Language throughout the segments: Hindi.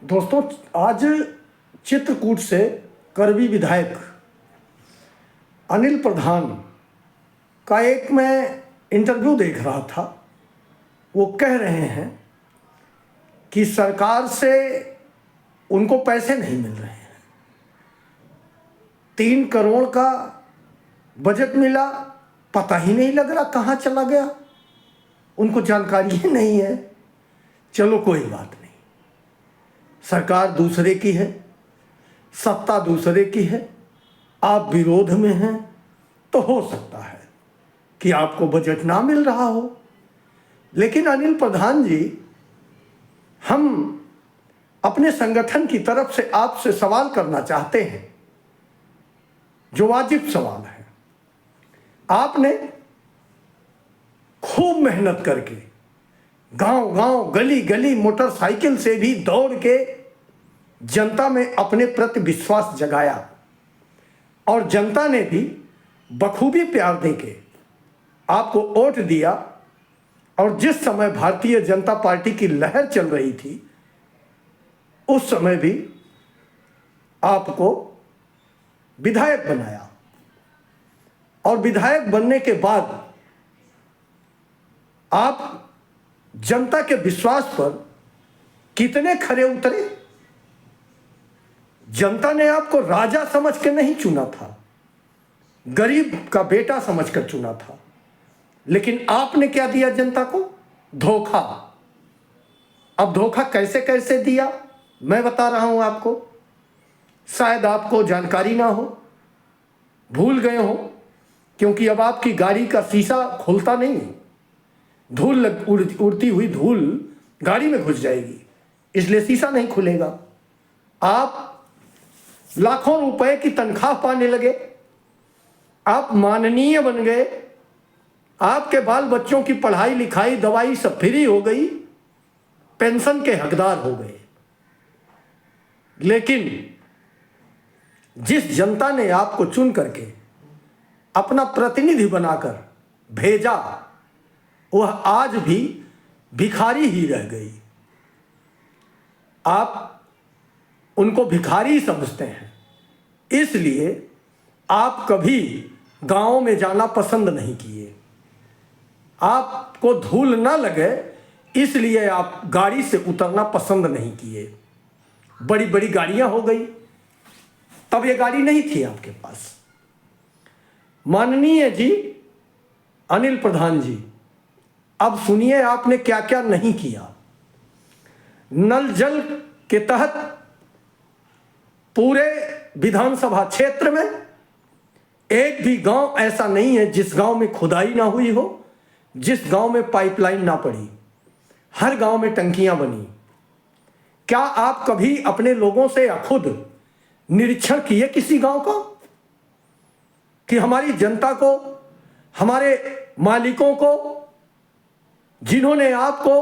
दोस्तों, आज चित्रकूट से करवी विधायक अनिल प्रधान का एक मैं इंटरव्यू देख रहा था। वो कह रहे हैं कि सरकार से उनको पैसे नहीं मिल रहे हैं। 3 करोड़ का बजट मिला, पता ही नहीं लग रहा कहाँ चला गया, उनको जानकारी ही नहीं है। चलो कोई बात नहीं, सरकार दूसरे की है, सत्ता दूसरे की है, आप विरोध में हैं तो हो सकता है कि आपको बजट ना मिल रहा हो। लेकिन अनिल प्रधान जी, हम अपने संगठन की तरफ से आपसे सवाल करना चाहते हैं, जो वाजिब सवाल है। आपने खूब मेहनत करके गांव गांव गली गली मोटरसाइकिल से भी दौड़ के जनता में अपने प्रति विश्वास जगाया और जनता ने भी बखूबी प्यार देके आपको वोट दिया। और जिस समय भारतीय जनता पार्टी की लहर चल रही थी, उस समय भी आपको विधायक बनाया और विधायक बनने के बाद आप जनता के विश्वास पर कितने खरे उतरे। जनता ने आपको राजा समझ के नहीं चुना था, गरीब का बेटा समझकर चुना था। लेकिन आपने क्या दिया जनता को? धोखा। अब धोखा कैसे कैसे दिया मैं बता रहा हूं आपको। शायद आपको जानकारी ना हो, भूल गए हो, क्योंकि अब आपकी गाड़ी का शीशा खुलता नहीं, धूल उड़ती हुई धूल गाड़ी में घुस जाएगी, इसलिए शीशा नहीं खुलेगा। आप लाखों रुपए की तनख्वाह पाने लगे, आप माननीय बन गए, आपके बाल बच्चों की पढ़ाई लिखाई दवाई सब फ्री हो गई, पेंशन के हकदार हो गए। लेकिन जिस जनता ने आपको चुन करके अपना प्रतिनिधि बनाकर भेजा, वह आज भी भिखारी ही रह गई। आप उनको भिखारी समझते हैं, इसलिए आप कभी गांव में जाना पसंद नहीं किए। आपको धूल ना लगे इसलिए आप गाड़ी से उतरना पसंद नहीं किए। बड़ी बड़ी गाड़ियां हो गई, तब ये गाड़ी नहीं थी आपके पास। माननीय जी अनिल प्रधान जी, अब सुनिए आपने क्या क्या नहीं किया। नल जल के तहत पूरे विधानसभा क्षेत्र में एक भी गांव ऐसा नहीं है जिस गांव में खुदाई ना हुई हो, जिस गांव में पाइपलाइन ना पड़ी। हर गांव में टंकियां बनी। क्या आप कभी अपने लोगों से या खुद निरीक्षण किए किसी गांव का कि हमारी जनता को, हमारे मालिकों को, जिन्होंने आपको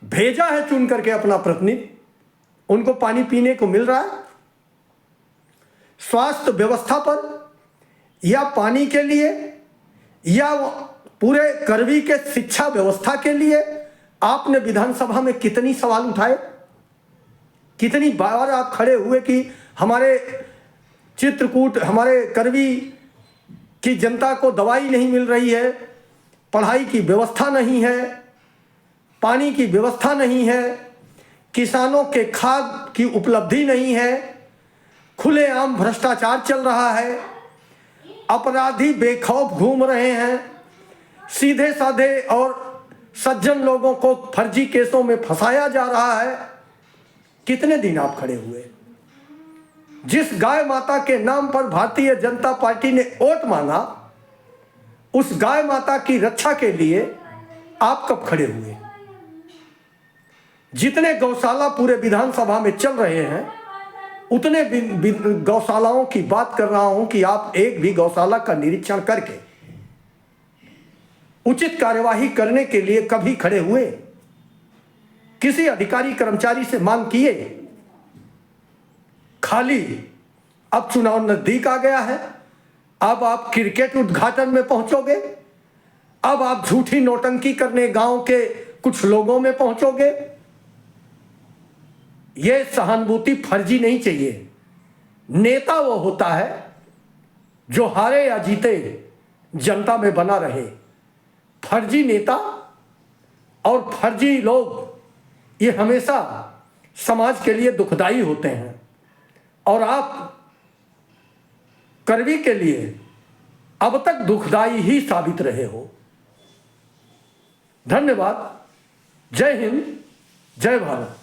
भेजा है चुन करके अपना प्रतिनिधि, उनको पानी पीने को मिल रहा है? स्वास्थ्य व्यवस्था पर या पानी के लिए या पूरे करवी के शिक्षा व्यवस्था के लिए आपने विधानसभा में कितनी सवाल उठाए? कितनी बार आप खड़े हुए कि हमारे चित्रकूट, हमारे करवी की जनता को दवाई नहीं मिल रही है, पढ़ाई की व्यवस्था नहीं है, पानी की व्यवस्था नहीं है, किसानों के खाद की उपलब्धि नहीं है, खुलेआम भ्रष्टाचार चल रहा है, अपराधी बेखौफ घूम रहे हैं, सीधे साधे और सज्जन लोगों को फर्जी केसों में फंसाया जा रहा है। कितने दिन आप खड़े हुए? जिस गाय माता के नाम पर भारतीय जनता पार्टी ने वोट मांगा, उस गाय माता की रक्षा के लिए आप कब खड़े हुए? जितने गौशाला पूरे विधानसभा में चल रहे हैं, उतने गौशालाओं की बात कर रहा हूं कि आप एक भी गौशाला का निरीक्षण करके उचित कार्यवाही करने के लिए कभी खड़े हुए? किसी अधिकारी कर्मचारी से मांग किए? खाली अब चुनाव नजदीक आ गया है, अब आप क्रिकेट उद्घाटन में पहुंचोगे, अब आप झूठी नोटंकी करने गांव के कुछ लोगों में पहुंचोगे। ये सहानुभूति फर्जी नहीं चाहिए। नेता वो होता है जो हारे या जीते जनता में बना रहे। फर्जी नेता और फर्जी लोग ये हमेशा समाज के लिए दुखदाई होते हैं, और आप करवी के लिए अब तक दुखदाई ही साबित रहे हो। धन्यवाद। जय हिंद, जय भारत।